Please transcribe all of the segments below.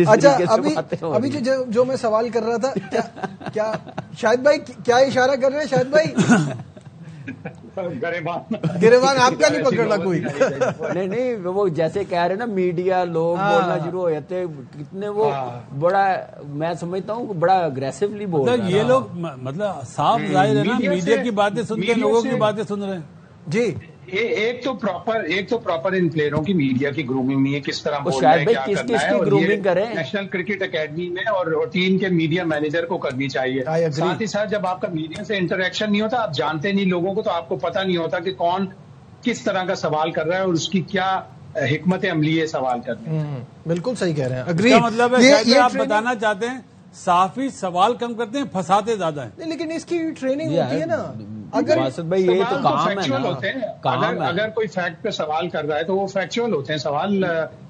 اچھا ابھی جو میں سوال کر رہا تھا, کیا شاہد بھائی کیا اشارہ کر رہے ہیں شاہد بھائی؟ گریبان آپ کا نہیں پکڑنا کوئی؟ نہیں وہ جیسے کہہ رہے نا میڈیا لوگ بولنا شروع ہو جاتے کتنے وہ بڑا, میں سمجھتا ہوں بڑا اگریسولی بول رہے ہیں یہ لوگ, مطلب صاف ظاہر ہے نا میڈیا کی باتیں سن کے لوگوں کی باتیں سن رہے ہیں. جی ایک تو پراپر ان پلیئروں کی میڈیا کی گرومنگ نہیں ہے, کس طرح بولنا ہے کیا کرنا ہے, اور یہ نیشنل کرکٹ اکیڈمی میں اور ٹیم کے میڈیا مینیجر کو کرنی چاہیے. ساتھ ہی ساتھ جب آپ کا میڈیا سے انٹریکشن نہیں ہوتا, آپ جانتے نہیں لوگوں کو, تو آپ کو پتہ نہیں ہوتا کہ کون کس طرح کا سوال کر رہا ہے اور اس کی کیا حکمت عملی ہے سوال کرنے. بالکل صحیح کہہ رہے ہیں, اگری. مطلب ہے یہ آپ بتانا چاہتے ہیں صافی سوال کم کرتے ہیں, پھنساتے زیادہ ہیں. لیکن اس کی ٹریننگ ہوتی ہے نا. اگر بھائی یہ تو کام ہے نا, اگر کوئی فیکٹ پہ سوال کر رہا ہے تو وہ فیکچوئل ہوتے ہیں سوال.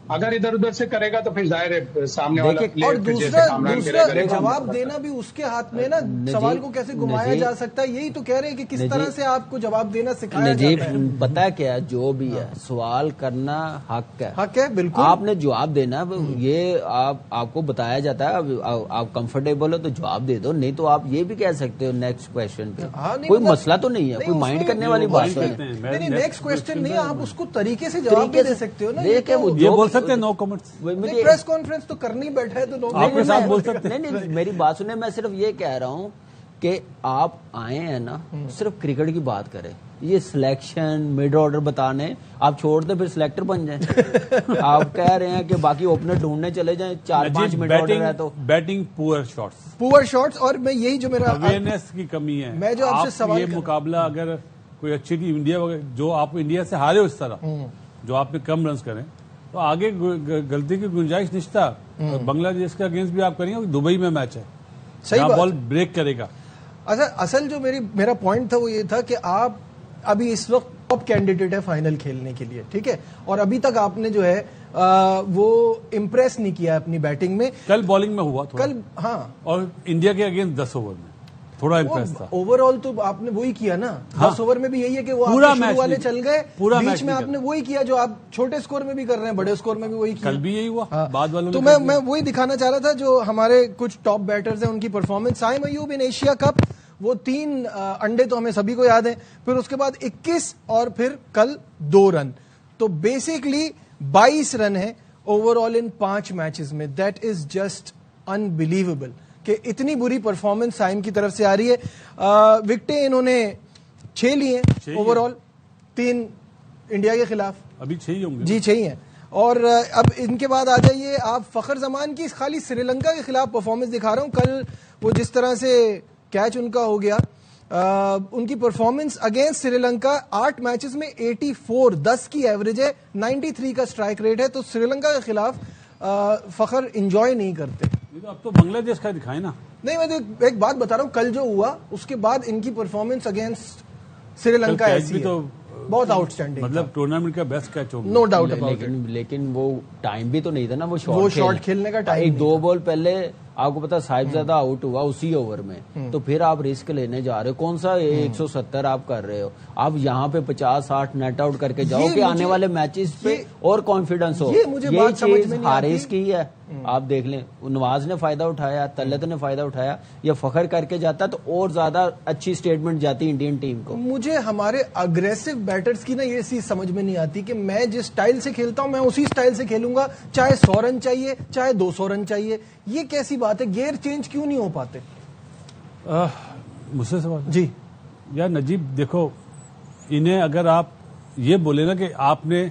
اگر ادھر ادھر سے کرے گا تو پھر ظاہر ہے سامنے والا اور دوسرا جواب دینا بھی اس کے ہاتھ میں نا, سوال کو کیسے گھمایا جا سکتا ہے, یہی تو کہہ رہے ہیں کہ کس طرح سے آپ کو جواب دینا سکھایا جاتا ہے. پتا کیا جو بھی ہے سوال کرنا حق ہے بالکل. آپ نے جواب دینا, یہ آپ کو بتایا جاتا ہے, آپ کمفرٹیبل ہو تو جواب دے دو, نہیں تو آپ یہ بھی کہہ سکتے ہو نیکسٹ کویشچن پہ, کوئی مسئلہ تو نہیں ہے, کوئی مائنڈ کرنے والی بات نہیں. نیکسٹ کویشچن نہیں, آپ اس کو طریقے سے جواب دے سکتے ہو نا. یہ بول سکتے ہیں نو کمنٹس. پریس کانفرنس تو کرنی بیٹھا ہے تو آپ کے ساتھ بول سکتے ہیں. نہیں میری بات سنیں, میں صرف یہ کہہ رہا ہوں کہ آپ آئے ہیں نا صرف کرکٹ کی بات کریں, یہ سلیکشن مڈ آرڈر بتانے آپ چھوڑ دیں, پھر سلیکٹر بن جائیں. آپ کہہ رہے ہیں کہ باقی اوپنر ڈھونڈنے چلے جائیں, 4-5 مڈ آرڈر ہے تو بیٹنگ پور شاٹس. اور میں یہی جو میرا اویئرنیس کی کمی ہے. میں جو آپ سے سوال, یہ مقابلہ اگر کوئی اچھی ٹیم انڈیا جو آپ انڈیا سے ہارے ہو اس طرح, جو آپ نے کم رنز کریں, تو آگے غلطی کی گنجائش نشتا. بنگلہ دیش کے اگینسٹ بھی آپ کریں گے, دبئی میں میچ ہے, صحیح بال بریک کرے گا. اچھا اصل جو میرا پوائنٹ تھا وہ یہ تھا کہ آپ ابھی اس وقت ٹاپ کینڈیڈیٹ ہے فائنل کھیلنے کے لیے, ٹھیک ہے, اور ابھی تک آپ نے جو ہے وہ امپریس نہیں کیا اپنی بیٹنگ میں. کل بالنگ میں ہوا تھوڑا, کل ہاں, اور انڈیا کے اگینسٹ 10 اوور میں تھوڑا امپریس تھا. اوور آل تو آپ نے وہی کیا نا, 10 اوور میں بھی یہی ہے کہ وہ شروع والے چل گئے, بیچ میں آپ نے وہی کیا جو آپ چھوٹے سکور میں بھی کر رہے ہیں, بڑے سکور میں بھی وہی کیا. کل بھی یہی ہوا بعد والوں. تو میں وہی دکھانا چاہ رہا تھا جو ہمارے کچھ ٹاپ بیٹرز ہیں ان کی performance. Saim Ayub in Asia cup, وہ 3 انڈے تو ہمیں سبھی کو یاد ہیں, پھر اس کے بعد 21 اور پھر کل 2 رن, تو بیسکلی 22 رن ہے اوور آل ان 5 میچز میں. دیٹ از جسٹ انبلیویبل کہ اتنی بری پرفارمنس سائم کی طرف سے آ رہی ہے. وکٹیں انہوں نے 6 لی ہیں اوور آل, 3 انڈیا کے خلاف. ابھی 6 ہی ہوں گے. جی 6 ہی ہیں. اور اب ان کے بعد آ جائیے آپ فخر زمان کی خالی سری لنکا کے خلاف پرفارمنس دکھا رہا ہوں. کل وہ جس طرح سے کیچ ان کا ہو گیا, ان کی performance against Sri Lanka 8 matches میں 84, 10 کی ایوریج ہے, 93 کا سٹرائک ریٹ ہے. تو سری لنکا کے خلاف فخر انجوائے نہیں کرتے. اب تو بنگلہ دیش کا دکھائے نا. نہیں میں تو ایک بات بتا رہا ہوں, کل جو ہوا اس کے بعد ان کی پرفارمنس اگینسٹ سری لنکا ایسی ہے, بہت آؤٹ اسٹینڈنگ, مطلب ٹورنامنٹ کا بیسٹ کیچ ہوگا, نو ڈاؤٹ. لیکن وہ ٹائم بھی تو نہیں تھا نا, وہ شارٹ کھیلنے کا ٹائم. 2 بال پہلے آپ کو پتا صاحبزادہ آؤٹ ہوا اسی اوور میں, تو پھر آپ رسک لینے جا رہے ہو, کون سا 170 آپ کر رہے ہو, آپ یہاں پہ 50-60 نیٹ آؤٹ کر کے جاؤ کہ آنے والے میچز پہ اور کانفیڈنس ہو. یہ چیز حارث کی ہے, آپ دیکھ لیں نواز نے فائدہ اٹھایا, طلعت نے فائدہ اٹھایا, یہ فخر کر کے جاتا تو اور زیادہ اچھی اسٹیٹمنٹ جاتی انڈین ٹیم کو. مجھے ہمارے اگریسو بیٹرز کی نا یہ چیز سمجھ میں نہیں آتی کہ میں جس سٹائل سے کھیلتا ہوں میں اسی سٹائل سے کھیلوں گا, چاہے 100 رن چاہیے چاہے 200 رن چاہیے. یہ کیسی بات ہے, گیئر چینج کیوں نہیں ہو پاتے؟ مجھ سے سوال جی یار نجیب, دیکھو انہیں اگر آپ یہ بولے نا کہ آپ نے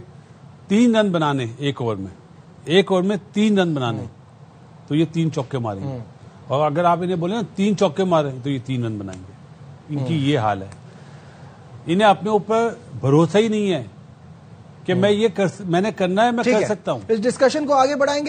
3 رن بنانے ایک اوور میں 3 رن بنانے, تو یہ 3 چوکے ماریں گے, اور اگر آپ انہیں بولے نا 3 چوکے ماریں تو یہ 3 رن بنائیں گے. ان کی یہ حال ہے, انہیں اپنے اوپر بھروسہ ہی نہیں ہے کہ میں نے کرنا ہے, میں کر سکتا ہوں. اس ڈسکشن کو آگے بڑھائیں گے.